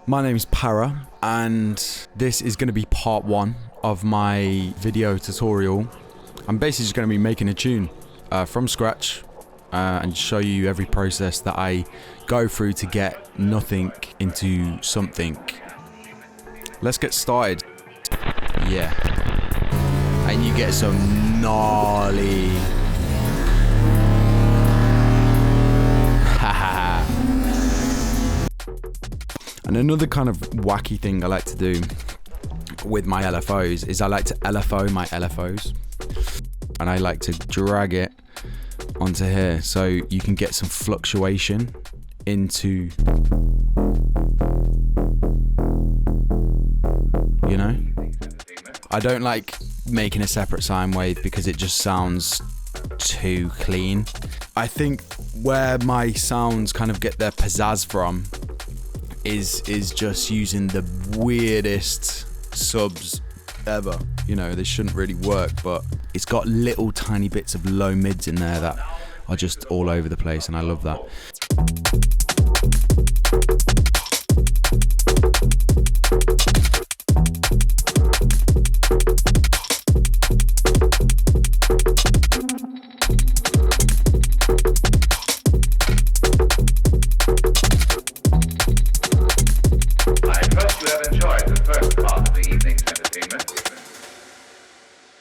My name's Para, and this is going to be part one of my video tutorial. I'm basically just going to be making a tune from scratch and show you every process that I go through to get nothing into something. Let's get started. Yeah. And you get some gnarly. And another kind of wacky thing I like to do with my LFOs is I like to LFO my LFOs. And I like to drag it onto here so you can get some fluctuation into, you know? I don't like making a separate sine wave because it just sounds too clean. I think where my sounds kind of get their pizzazz from is just using the weirdest subs ever. You know, they shouldn't really work, but it's got little tiny bits of low mids in there that are just all over the place, and I love that.